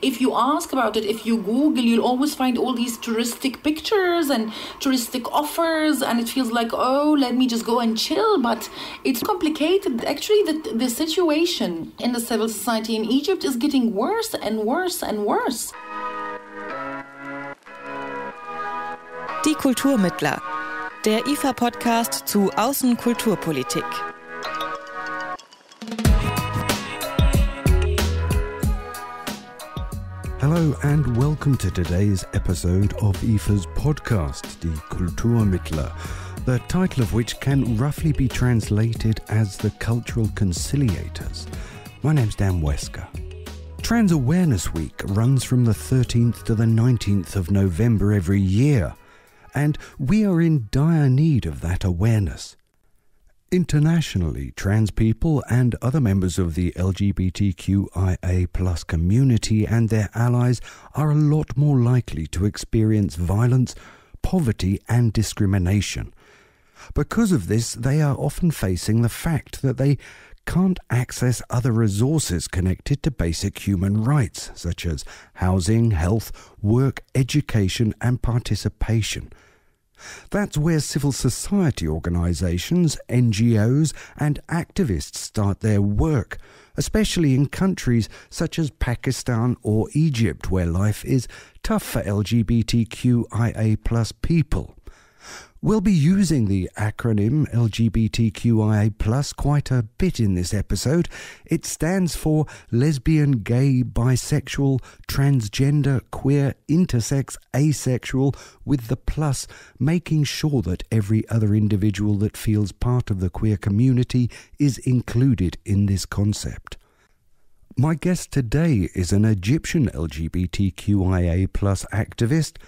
If you ask about it, if you Google, you'll always find all these touristic pictures and touristic offers, and it feels like, oh, let me just go and chill. But it's complicated. Actually, the situation in the civil society in Egypt is getting worse and worse and worse. Die Kulturmittler, der IFA-Podcast zu Außenkulturpolitik. Hello and welcome to today's episode of IFA's podcast, Die Kulturmittler, the title of which can roughly be translated as the Cultural Conciliators. My name's Dan Wesker. Trans Awareness Week runs from the 13th to the 19th of November every year, and we are in dire need of that awareness. Internationally, trans people and other members of the LGBTQIA+ community and their allies are a lot more likely to experience violence, poverty and discrimination. Because of this, they are often facing the fact that they can't access other resources connected to basic human rights, such as housing, health, work, education and participation. That's where civil society organisations, NGOs and activists start their work, especially in countries such as Pakistan or Egypt, where life is tough for LGBTQIA+ people. We'll be using the acronym LGBTQIA+ quite a bit in this episode. It stands for lesbian, gay, bisexual, transgender, queer, intersex, asexual, with the plus, making sure that every other individual that feels part of the queer community is included in this concept. My guest today is an Egyptian LGBTQIA+ activist.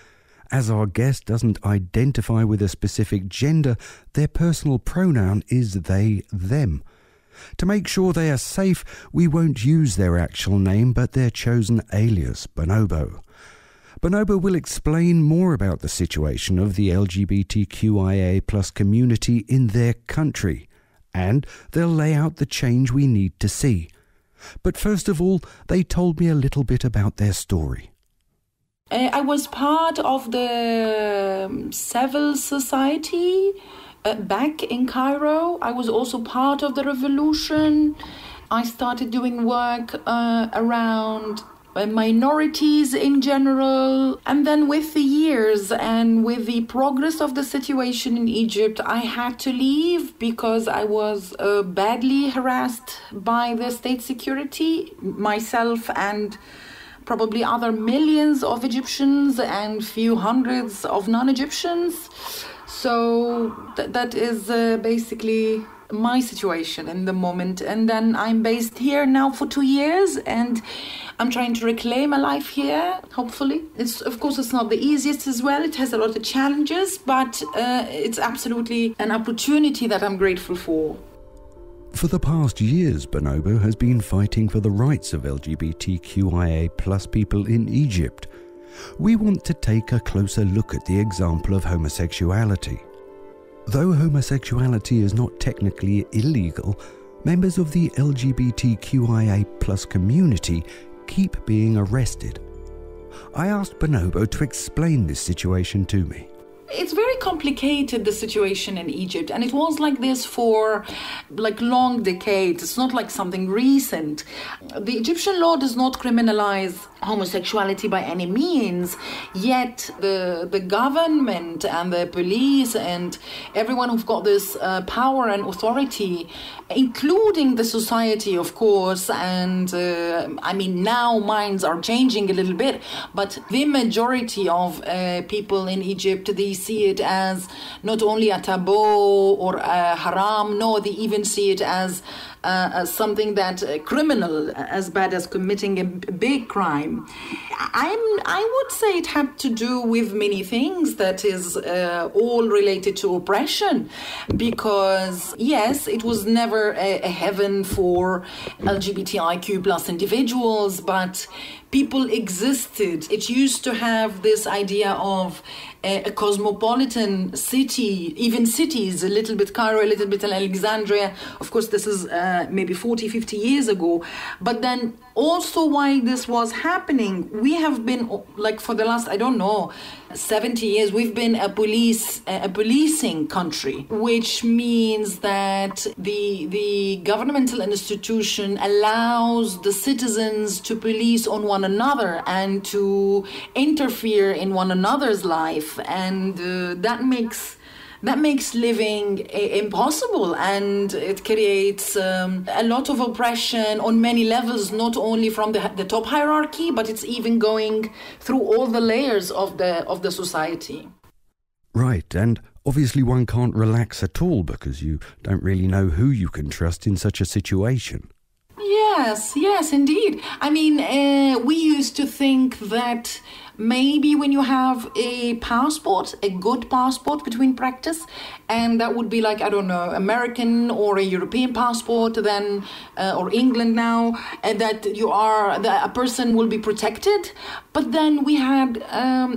As our guest doesn't identify with a specific gender, their personal pronoun is they, them. To make sure they are safe, we won't use their actual name, but their chosen alias, Bonobo. Bonobo will explain more about the situation of the LGBTQIA+ community in their country, and they'll lay out the change we need to see. But first of all, they told me a little bit about their story. I was part of the civil society back in Cairo. I was also part of the revolution. I started doing work around minorities in general. And then with the years and with the progress of the situation in Egypt, I had to leave because I was badly harassed by the state security, myself and probably other millions of Egyptians and few hundreds of non-Egyptians. So that is basically my situation in the moment. And then I'm based here now for 2 years and I'm trying to reclaim a life here, hopefully. It's not the easiest as well. It has a lot of challenges, but it's absolutely an opportunity that I'm grateful for. For the past years, Bonobo has been fighting for the rights of LGBTQIA+ people in Egypt. We want to take a closer look at the example of homosexuality. Though homosexuality is not technically illegal, members of the LGBTQIA+ community keep being arrested. I asked Bonobo to explain this situation to me. It's very complicated, the situation in Egypt, and it was like this for long decades. It's not like something recent. The Egyptian law does not criminalize homosexuality by any means, yet the government and the police and everyone who've got this power and authority, including the society, of course, and now minds are changing a little bit, but the majority of people in Egypt, they see it as not only a taboo or a haram, no, they even see it as something that criminal, as bad as committing a big crime. I would say it had to do with many things that is all related to oppression, because yes, it was never a heaven for LGBTIQ+ individuals, but people existed. It used to have this idea of a cosmopolitan city, even cities, a little bit Cairo, a little bit Alexandria. Of course, this is maybe 40, 50 years ago. But then also while this was happening, we have been, like for the last, 70 years, we've been a policing country, which means that the governmental institution allows the citizens to police on one another and to interfere in one another's life, and that makes living impossible, and it creates a lot of oppression on many levels, not only from the top hierarchy, but it's even going through all the layers of the society. Right, and obviously one can't relax at all because you don't really know who you can trust in such a situation. Yes, indeed. I mean, we used to think that maybe when you have a passport, a good passport between practice, and that would be like, American or a European passport, then, or England now, and that a person will be protected. But then we had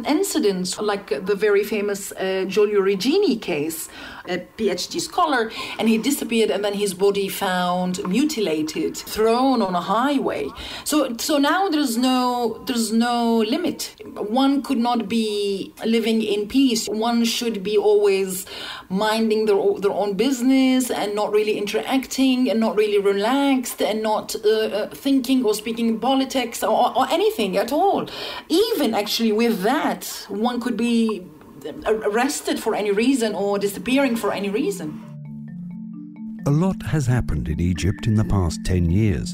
incidents like the very famous Giulio Regini case, a PhD scholar, and he disappeared, and then his body found mutilated, thrown on a highway. So now there's no limit. One could not be living in peace. One should be always minding their own business and not really interacting and not really relaxed and not thinking or speaking politics or anything at all. Even actually with that, one could be arrested for any reason or disappearing for any reason. A lot has happened in Egypt in the past 10 years.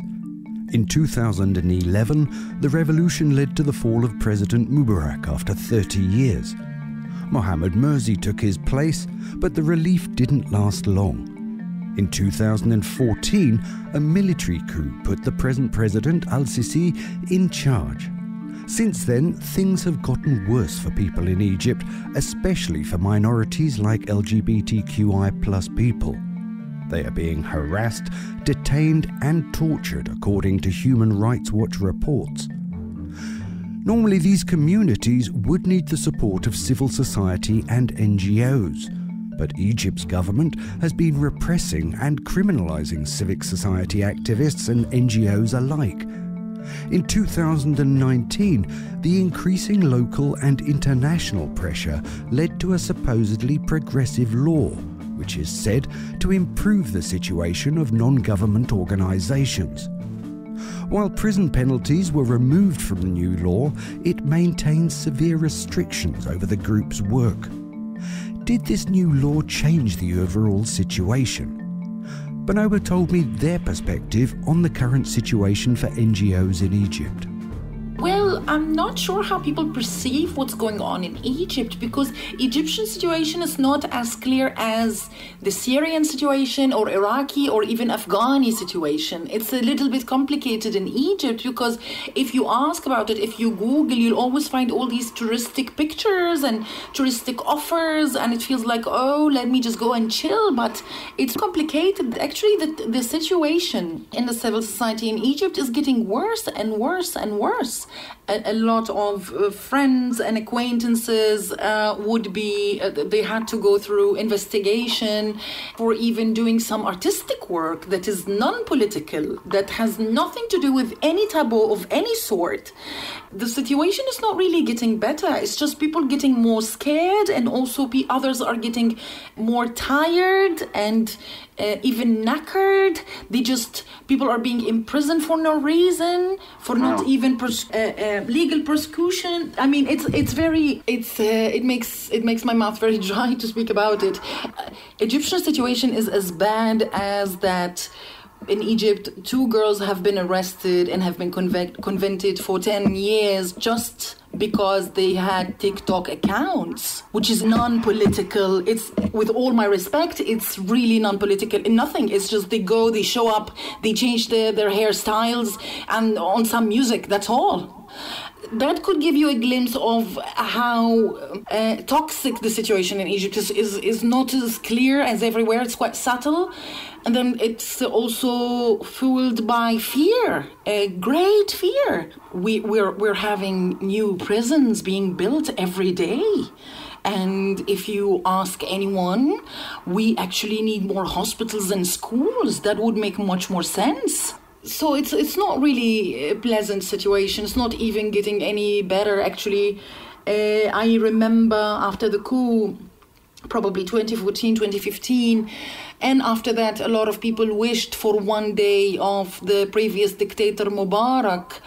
In 2011, the revolution led to the fall of President Mubarak after 30 years. Mohamed Morsi took his place, but the relief didn't last long. In 2014, a military coup put the present president Al-Sisi in charge. Since then, things have gotten worse for people in Egypt, especially for minorities like LGBTQI+ people. They are being harassed, detained and tortured according to Human Rights Watch reports. Normally these communities would need the support of civil society and NGOs, but Egypt's government has been repressing and criminalising civic society activists and NGOs alike. In 2019, the increasing local and international pressure led to a supposedly progressive law, which is said to improve the situation of non-government organisations. While prison penalties were removed from the new law, it maintains severe restrictions over the group's work. Did this new law change the overall situation? Bonobo told me their perspective on the current situation for NGOs in Egypt. Well, I'm not sure how people perceive what's going on in Egypt, because Egyptian situation is not as clear as the Syrian situation or Iraqi or even Afghani situation. It's a little bit complicated in Egypt because if you ask about it, if you Google, you'll always find all these touristic pictures and touristic offers, and it feels like, oh, let me just go and chill. But it's complicated. Actually, the situation in the civil society in Egypt is getting worse and worse and worse. A lot of friends and acquaintances they had to go through investigation for even doing some artistic work that is non-political, that has nothing to do with any taboo of any sort. The situation is not really getting better. It's just people getting more scared, and also others are getting more tired and even knackered. People are being imprisoned for no reason, for not even legal prosecution. I mean, it makes my mouth very dry to speak about it. Egyptian situation is as bad as that. In Egypt, 2 girls have been arrested and have been convicted for 10 years just because they had TikTok accounts, which is non-political. It's, with all my respect, it's really non-political. Nothing. It's just they show up, they change their hairstyles and on some music, that's all. that could give you a glimpse of how toxic the situation in Egypt is not as clear as everywhere. It's quite subtle. And then it's also fueled by fear, a great fear. We're having new prisons being built every day. And if you ask anyone, we actually need more hospitals and schools. That would make much more sense. So it's not really a pleasant situation. It's not even getting any better, actually. I remember after the coup, probably 2014, 2015, and after that, a lot of people wished for one day of the previous dictator Mubarak,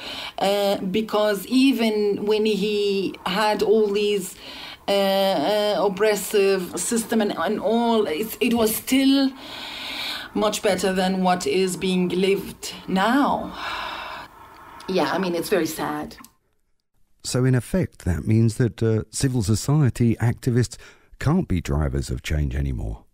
because even when he had all these oppressive system and all, it was still much better than what is being lived now. Yeah, I mean, it's very sad. So in effect, that means that civil society activists can't be drivers of change anymore.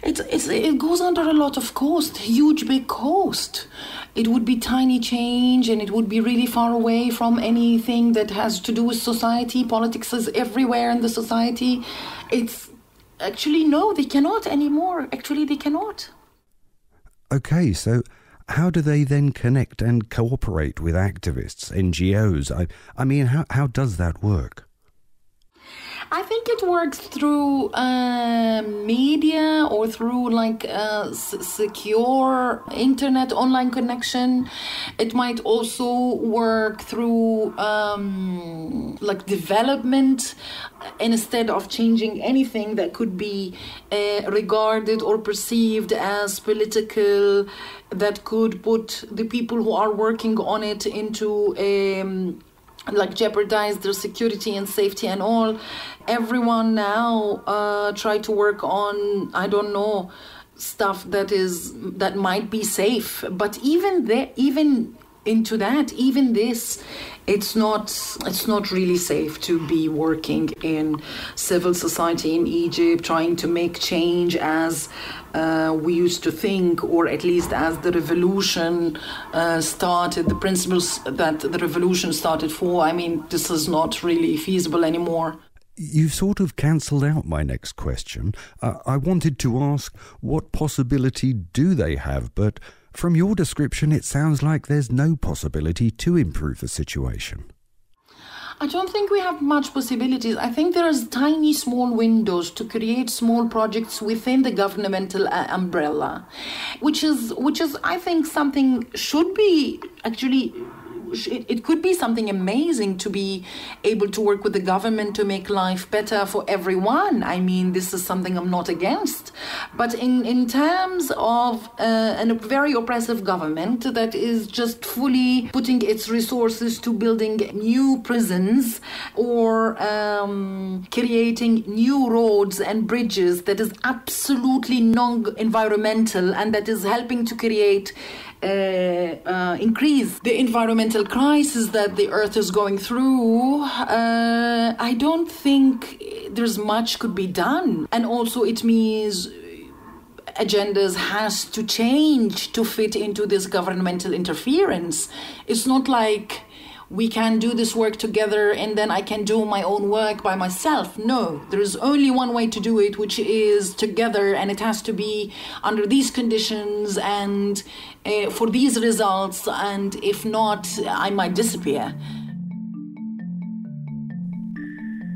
It goes under a lot of cost, huge big cost. It would be tiny change, and it would be really far away from anything that has to do with society. Politics is everywhere in the society. It's actually, no, they cannot anymore. Actually, they cannot. Okay, so how do they then connect and cooperate with activists, NGOs? I mean, how does that work? I think it works through media or through like secure internet online connection. It might also work through like development, instead of changing anything that could be regarded or perceived as political, that could put the people who are working on it into like jeopardize their security and safety and all. Everyone now try to work on, I don't know, stuff that might be safe. But even this, it's not really safe to be working in civil society in Egypt, trying to make change as we used to think, or at least as the revolution started, the principles that the revolution started for. I mean, this is not really feasible anymore. You've sort of cancelled out my next question. I wanted to ask, what possibility do they have? But from your description, it sounds like there's no possibility to improve the situation. I don't think we have much possibilities. I think there's tiny small windows to create small projects within the governmental umbrella, which is I think something should be actually. It could be something amazing to be able to work with the government to make life better for everyone. I mean, this is something I'm not against. But in terms of a very oppressive government that is just fully putting its resources to building new prisons or creating new roads and bridges that is absolutely non-environmental and that is helping to create increase the environmental crisis that the earth is going through, I don't think there's much could be done. And also it means agendas has to change to fit into this governmental interference. It's not like we can do this work together and then I can do my own work by myself. No, there is only one way to do it, which is together, and it has to be under these conditions and for these results, and if not, I might disappear.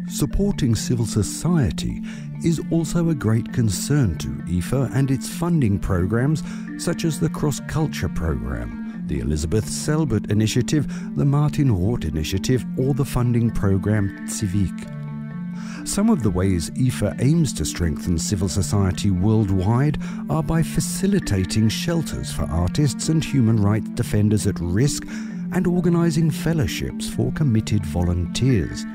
Supporting civil society is also a great concern to IFA and its funding programs such as the Cross Culture Program, the Elizabeth Selbert Initiative, the Martin Roth Initiative, or the funding program Civique. Some of the ways IFA aims to strengthen civil society worldwide are by facilitating shelters for artists and human rights defenders at risk and organising fellowships for committed volunteers.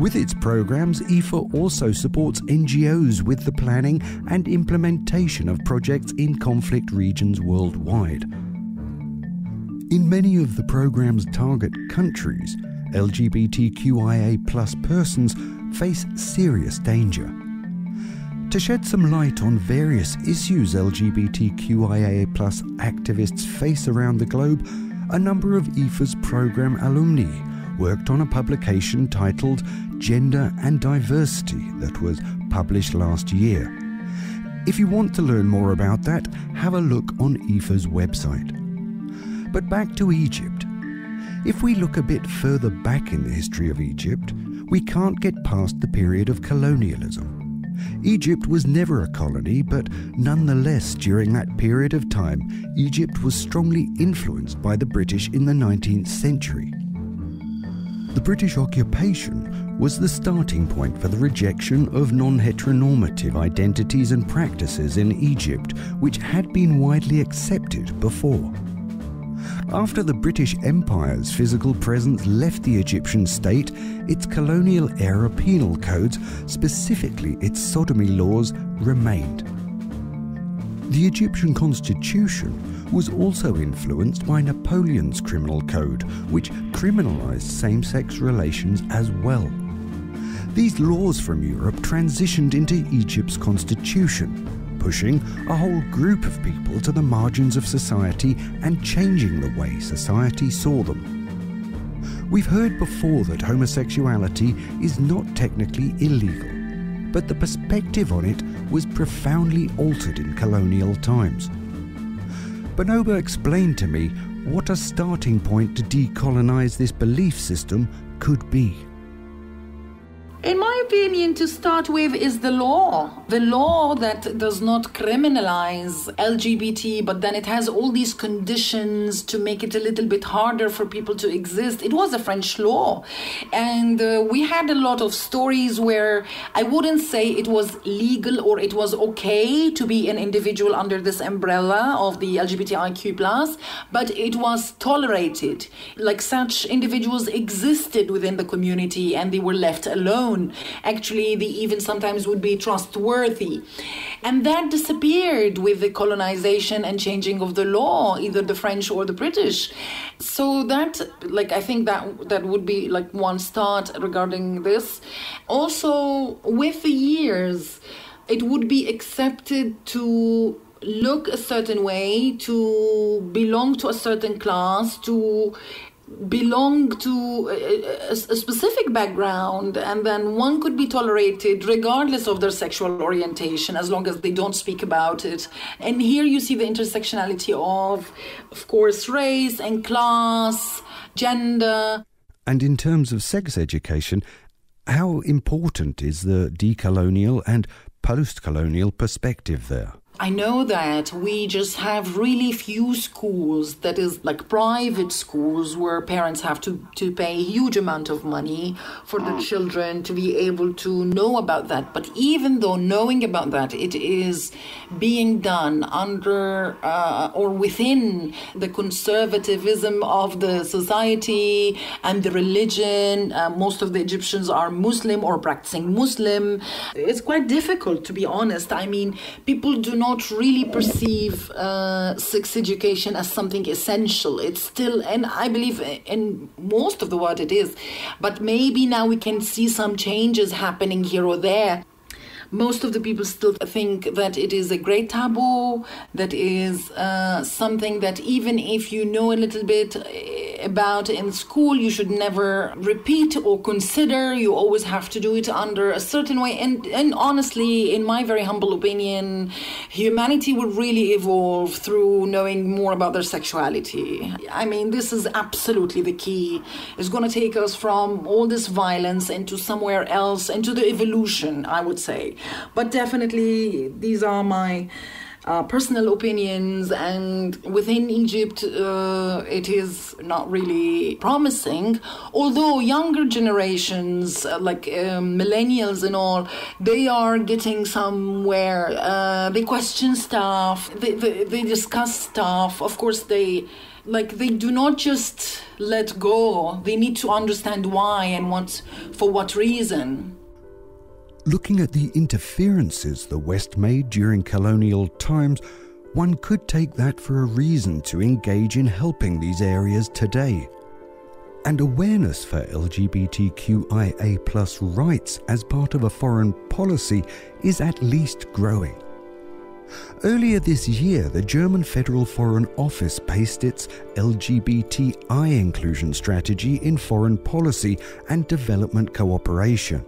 With its programs, IFA also supports NGOs with the planning and implementation of projects in conflict regions worldwide. In many of the program's target countries, LGBTQIA+ persons face serious danger. To shed some light on various issues LGBTQIA+ activists face around the globe, a number of IFA's programme alumni worked on a publication titled Gender and Diversity that was published last year. If you want to learn more about that, have a look on IFA's website. But back to Egypt. If we look a bit further back in the history of Egypt, we can't get past the period of colonialism. Egypt was never a colony, but nonetheless, during that period of time, Egypt was strongly influenced by the British in the 19th century. The British occupation was the starting point for the rejection of non-heteronormative identities and practices in Egypt, which had been widely accepted before. After the British Empire's physical presence left the Egyptian state, its colonial-era penal codes, specifically its sodomy laws, remained. The Egyptian constitution was also influenced by Napoleon's criminal code, which criminalized same-sex relations as well. These laws from Europe transitioned into Egypt's constitution, pushing a whole group of people to the margins of society and changing the way society saw them. We've heard before that homosexuality is not technically illegal, but the perspective on it was profoundly altered in colonial times. Bonobo explained to me what a starting point to decolonize this belief system could be. In my opinion, to start with, is the law. The law that does not criminalize LGBT, but then it has all these conditions to make it a little bit harder for people to exist. It was a French law. And we had a lot of stories where I wouldn't say it was legal or it was okay to be an individual under this umbrella of the LGBTIQ+, but it was tolerated. Like such individuals existed within the community and they were left alone. Actually, they even sometimes would be trustworthy. And that disappeared with the colonization and changing of the law, either the French or the British. So that, I think that would be one start regarding this. Also, with the years, it would be accepted to look a certain way, to belong to a certain class, to belong to a specific background, and then one could be tolerated regardless of their sexual orientation as long as they don't speak about it. And here you see the intersectionality of course, race and class, gender. And in terms of sex education, how important is the decolonial and post-colonial perspective there? I know that we just have really few schools, that is private schools, where parents have to pay a huge amount of money for the children to be able to know about that. But even though knowing about that, it is being done under or within the conservatism of the society and the religion. Most of the Egyptians are Muslim or practicing Muslim. It's quite difficult, to be honest. I mean, people do not really perceive sex education as something essential. It's still, and I believe in most of the world it is, but maybe now we can see some changes happening here or there. Most of the people still think that it is a great taboo, that is something that even if you know a little bit about in school, you should never repeat or consider. You always have to do it under a certain way. And honestly, in my very humble opinion, humanity will really evolve through knowing more about their sexuality. I mean, this is absolutely the key. It's going to take us from all this violence into somewhere else, into the evolution, I would say. But definitely, these are my personal opinions, and within Egypt, it is not really promising. Although younger generations, millennials and all, they are getting somewhere. They question stuff, they discuss stuff. Of course, they do not just let go. They need to understand why and for what reason. Looking at the interferences the West made during colonial times, one could take that for a reason to engage in helping these areas today. And awareness for LGBTQIA+ rights as part of a foreign policy is at least growing. Earlier this year, the German Federal Foreign Office based its LGBTI inclusion strategy in foreign policy and development cooperation.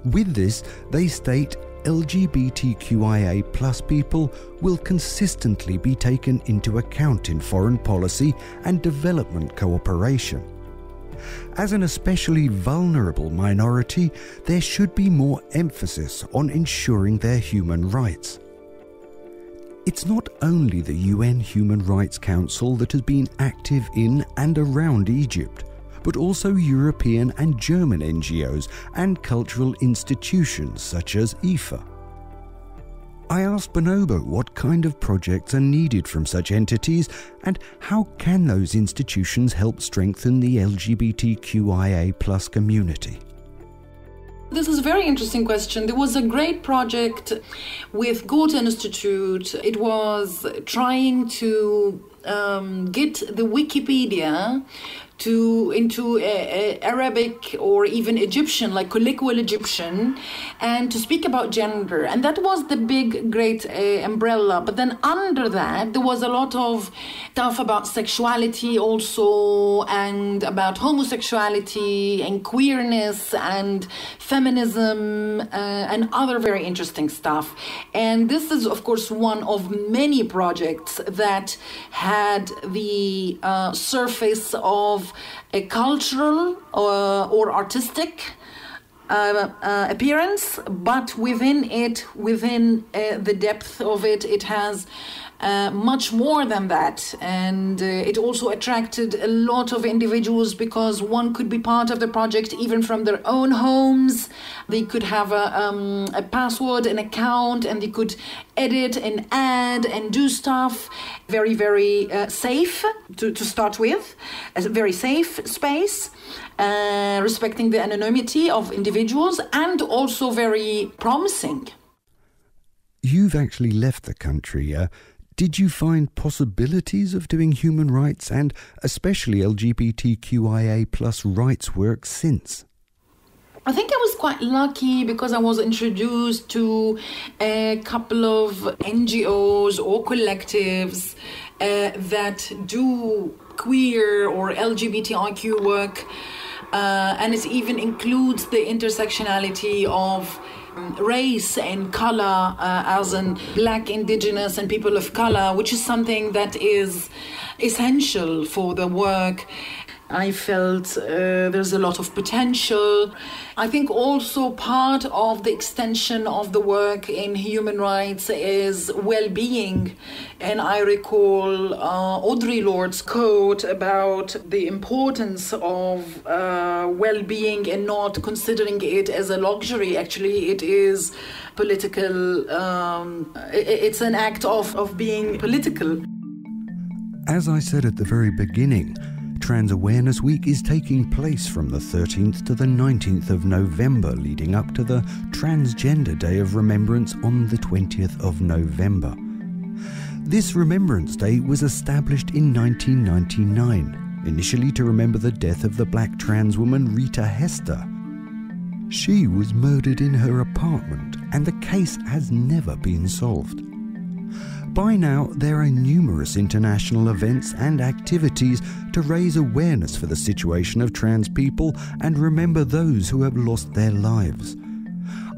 With this, they state LGBTQIA plus people will consistently be taken into account in foreign policy and development cooperation. As an especially vulnerable minority, there should be more emphasis on ensuring their human rights. It's not only the UN Human Rights Council that has been active in and around Egypt, but also European and German NGOs and cultural institutions such as IFA. I asked Bonobo what kind of projects are needed from such entities and how can those institutions help strengthen the LGBTQIA+ community. This is a very interesting question. There was a great project with Goethe Institute. It was trying to get the Wikipedia into Arabic or even Egyptian, like colloquial Egyptian, and to speak about gender. And that was the big, great umbrella. But then under that, there was a lot of stuff about sexuality also, and about homosexuality and queerness and feminism and other very interesting stuff. And this is, of course, one of many projects that had the surface of a cultural or artistic appearance, but within the depth of it, it has much more than that. And it also attracted a lot of individuals because one could be part of the project even from their own homes. They could have a password, an account, and they could edit and add and do stuff. Very, very safe to start with. A very safe space, respecting the anonymity of individuals, and also very promising. You've actually left the country. Did you find possibilities of doing human rights and especially LGBTQIA+ rights work since? I think I was quite lucky because I was introduced to a couple of NGOs or collectives that do queer or LGBTIQ work, and it even includes the intersectionality of race and color, as in Black, Indigenous and people of color, which is something that is essential for the work. I felt there's a lot of potential. I think also part of the extension of the work in human rights is well-being. And I recall Audre Lorde's quote about the importance of well-being and not considering it as a luxury. Actually, it is political. It's an act of being political. As I said at the very beginning, Trans Awareness Week is taking place from the 13th to the 19th of November, leading up to the Transgender Day of Remembrance on the 20th of November. This Remembrance Day was established in 1999, initially to remember the death of the black trans woman Rita Hester. She was murdered in her apartment, and the case has never been solved. By now, there are numerous international events and activities to raise awareness for the situation of trans people and remember those who have lost their lives.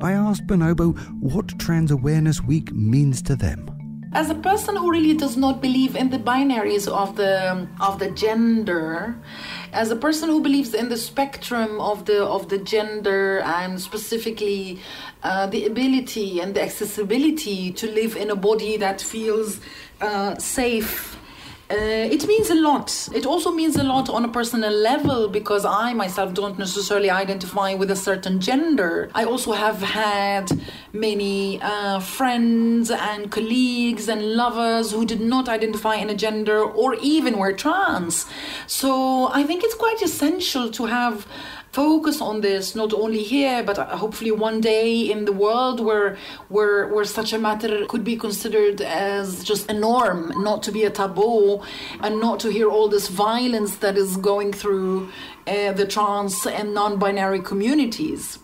I asked Bonobo what Trans Awareness Week means to them. As a person who really does not believe in the binaries of the gender, as a person who believes in the spectrum of the gender and specifically the ability and the accessibility to live in a body that feels safe, it means a lot. It also means a lot on a personal level because I myself don't necessarily identify with a certain gender. I also have had many friends and colleagues and lovers who did not identify in a gender or even were trans. So I think it's quite essential to have focus on this, not only here, but hopefully one day in the world where such a matter could be considered as just a norm, not to be a taboo, and not to hear all this violence that is going through the trans and non-binary communities.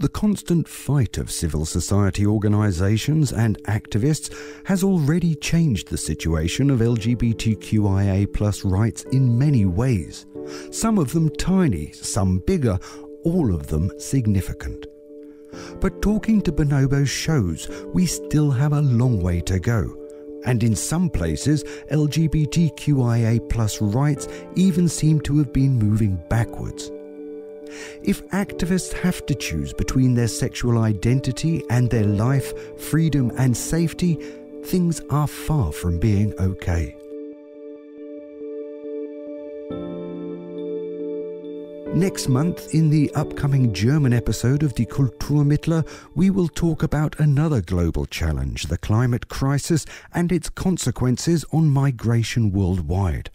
The constant fight of civil society organisations and activists has already changed the situation of LGBTQIA+ rights in many ways. Some of them tiny, some bigger, all of them significant. But talking to Bonobo shows we still have a long way to go. And in some places, LGBTQIA+ rights even seem to have been moving backwards. If activists have to choose between their sexual identity and their life, freedom and safety, things are far from being okay. Next month, in the upcoming German episode of Die Kulturmittler, we will talk about another global challenge, the climate crisis and its consequences on migration worldwide.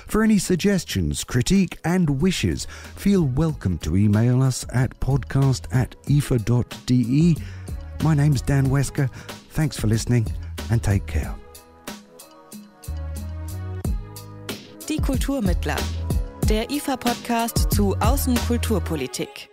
For any suggestions, critique and wishes, feel welcome to email us at podcast@ifa.de. My name's Dan Wesker. Thanks for listening and take care. Die Kulturmittler, der IFA-Podcast zu Außenkulturpolitik.